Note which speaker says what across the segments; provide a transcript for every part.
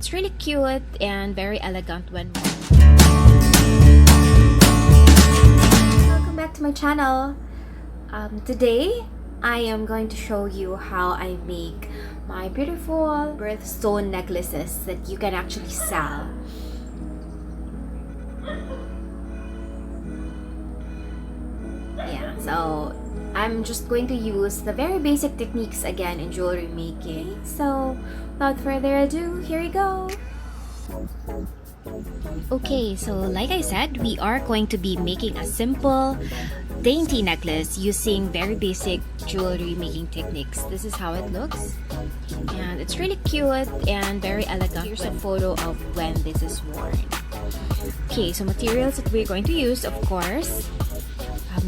Speaker 1: It's really cute and very elegant when worn. Welcome back to my channel. Today, I am going to show you how I make my beautiful birthstone necklaces that you can actually sell. Yeah, so I'm just going to use the very basic techniques again in jewelry making. So without further ado, here we go. Okay, so like I said, we are going to be making a simple dainty necklace using very basic jewelry making techniques. This is how it looks, and it's really cute and very elegant. Here's a photo of when this is worn. Okay, so materials that we're going to use, of course,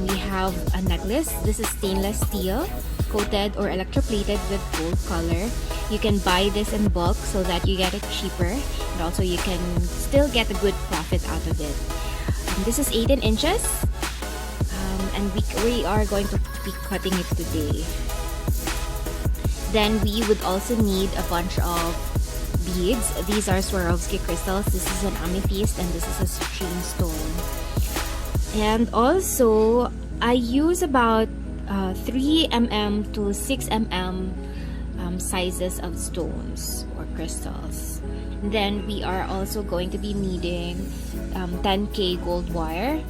Speaker 1: we have a necklace. This is stainless steel, coated or electroplated with gold color. You can buy this in bulk so that you get it cheaper, and also you can still get a good profit out of it. This is 18 inches, and we are going to be cutting it today. Then we would also need a bunch of beads. These are Swarovski crystals. This is an amethyst, and this is a stream stone. And also, I use about 3 mm to 6 mm sizes of stones or crystals. Then we are also going to be needing 10K gold wire.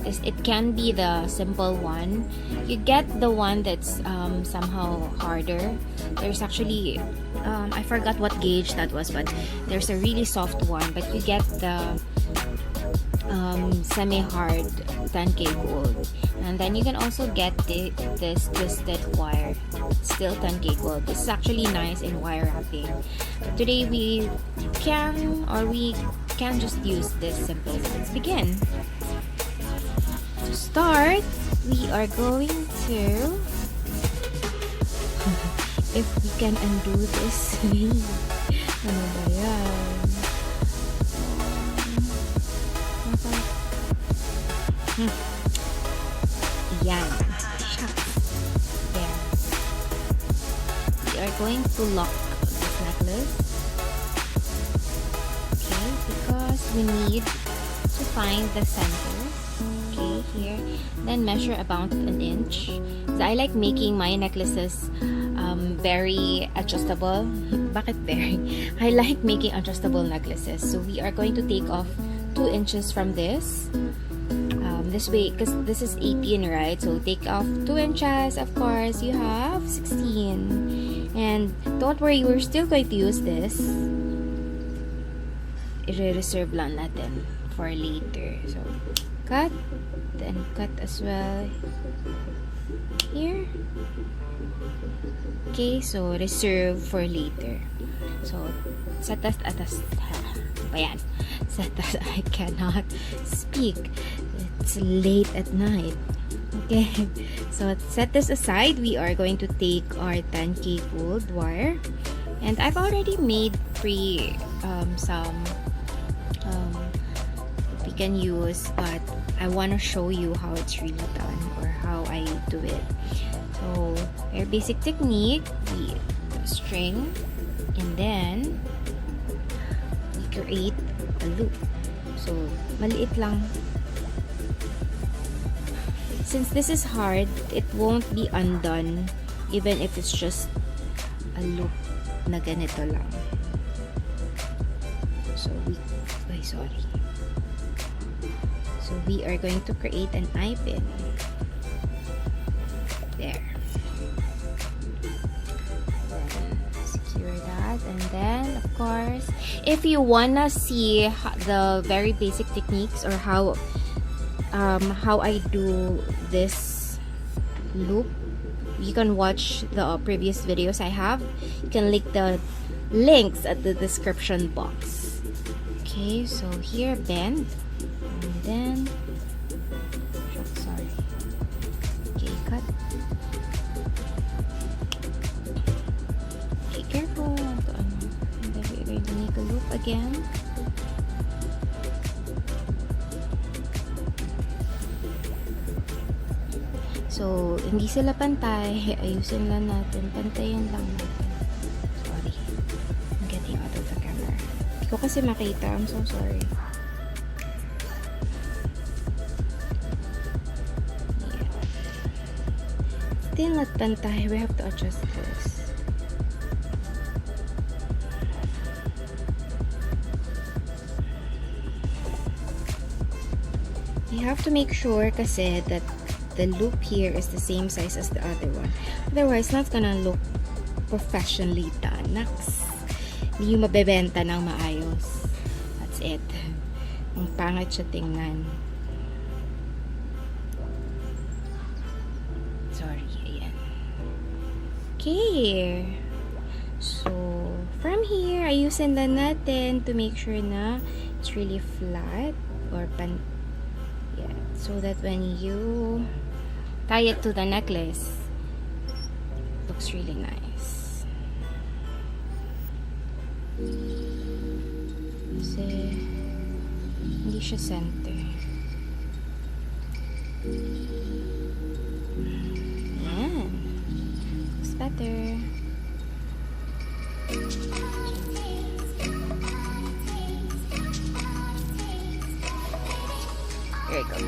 Speaker 1: It can be the simple one. You get the one that's somehow harder. There's actually, I forgot what gauge that was, but there's a really soft one. But you get the semi-hard 10K gold, and then you can also get this twisted wire, still 10K gold. This is actually nice in wire wrapping. But today we can just use this simple. Let's begin. To start, we are going to if we can undo this. Ano ba yan? Yan. There. We are going to lock this necklace. Okay, because we need to find the center. Okay, here. Then measure about an inch. So I like making my necklaces very adjustable. Bakit very? I like making adjustable necklaces. So we are going to take off 2 inches from this. This way, because this is 18, right? So take off 2 inches. Of course, you have 16. And don't worry, we're still going to use this. I-reserve lang natin for later. So cut, then cut as well here. Okay, so reserve for later. So sa taas atas ayan. Sa taas, I cannot speak. It's late at night. Okay, so set this aside. We are going to take our 10K gold wire, and I've already made some we can use, but I want to show you how it's really done or how I do it. So very basic technique. We string, and then we create a loop. So maliit lang. Since this is hard, it won't be undone even if it's just a loop na ganito lang. So we are going to create an eye pin. There. Then secure that, and then of course, if you wanna see the very basic techniques or how I do this loop, you can watch the previous videos I have. You can link the links at the description box. Okay, so here bend, and then sorry. Okay, cut. Okay, careful. And then we're going to make a loop again. So, hindi sila pantay. Ayusin lang natin. Pantayin lang natin. Sorry. I'm getting out of the camera. Hindi ko kasi makita. I'm so sorry. Yeah. Still not pantay. We have to adjust this. You have to make sure kasi that the loop here is the same size as the other one. Otherwise, it's not gonna look professionally done. Next. Hindi yung mabebenta ng maayos. That's it. Ang pangit siya tingnan. Sorry, ayan. Okay. So, from here, ayusin lang natin to make sure na it's really flat or yeah, so that when you tie it to the necklace, it looks really nice. Kasi hindi siya center. Yan. Looks better. There you go.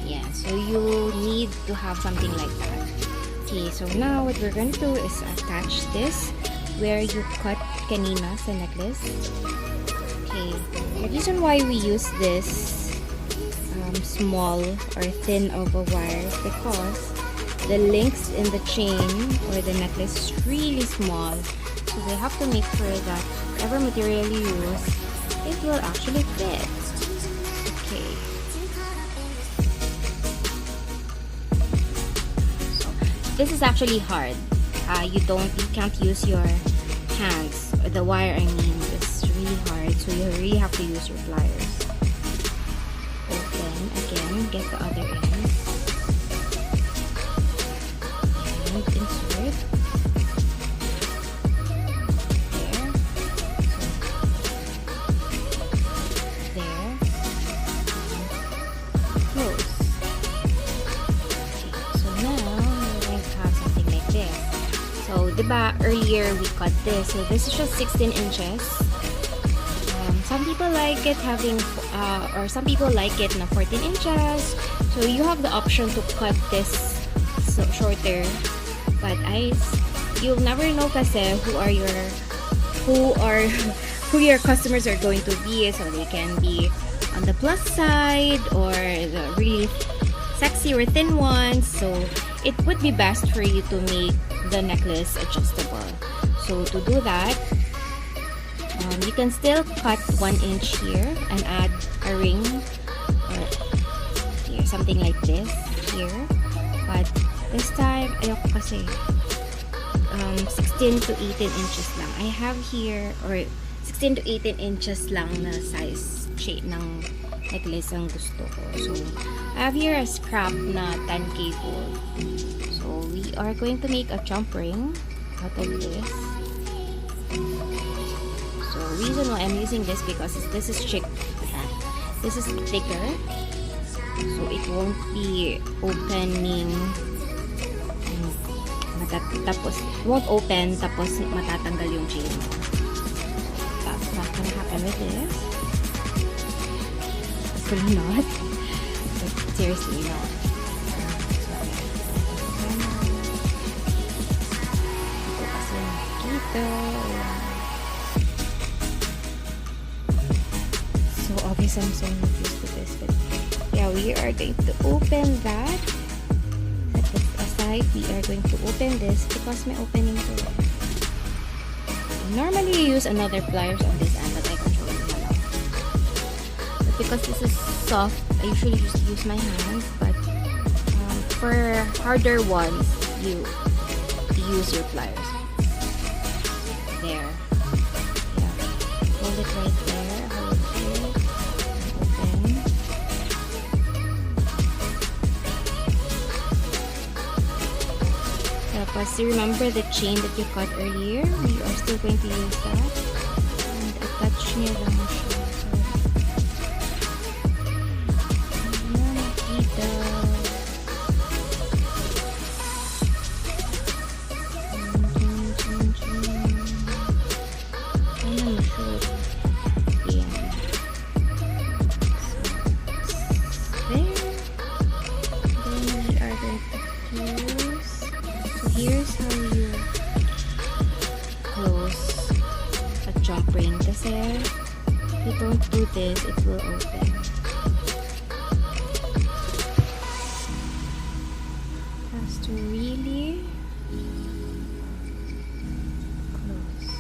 Speaker 1: Yeah, so you need to have something like that. Okay, so now what we're going to do is attach this where you cut kanina sa necklace. Okay, the reason why we use this small or thin of a wire is because the links in the chain or the necklace is really small. So they have to make sure that whatever material you use, it will actually fit. Okay. So this is actually hard. You can't use your hands. The wire, I mean, is really hard. So you really have to use your pliers. Open again. Get the other end. And insert. Diba, earlier we cut this, so this is just 16 inches. Some people like it having, or some people like it na 14 inches. So you have the option to cut this so shorter. But you'll never know kasi who your customers are going to be. So they can be on the plus side or the really sexy or thin ones. So it would be best for you to make the necklace adjustable. So to do that, you can still cut 1 inch here and add a ring or here, something like this here. But this time, ayoko kasi 16 to 18 inches lang. I have here, or 16 to 18 inches lang na size shape ng necklace ang gusto ko. So I have here a scrap na 10K gold. So we are going to make a jump ring out of this. So reason why I'm using this because this is thicker, so it won't be opening. Tapos it won't open tapos matatanggal yung chain mo. That's not gonna happen with this. Hopefully not. But seriously not. So obviously I'm so not used to this, but yeah, we are going to open that. Set this aside. We are going to open this because may opening to it. Normally you use another pliers on this end, but I control it now. But because this is soft, I usually just use my hands. But for harder ones, you use your pliers. There. Yeah. Hold it right there. Hold it here. Open. Tapos, remember the chain that you cut earlier? We are still going to use that. And attach niya lang siya. So, don't do this, it will open. Has to really close.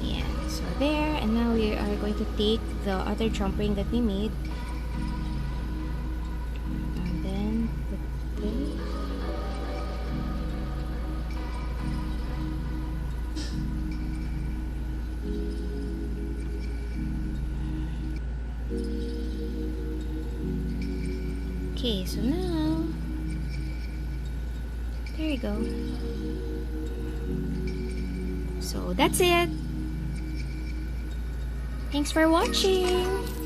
Speaker 1: Yeah, so there, and now we are going to take the other jump ring that we made and then put this. Okay, so now, there you go. So that's it. Thanks for watching.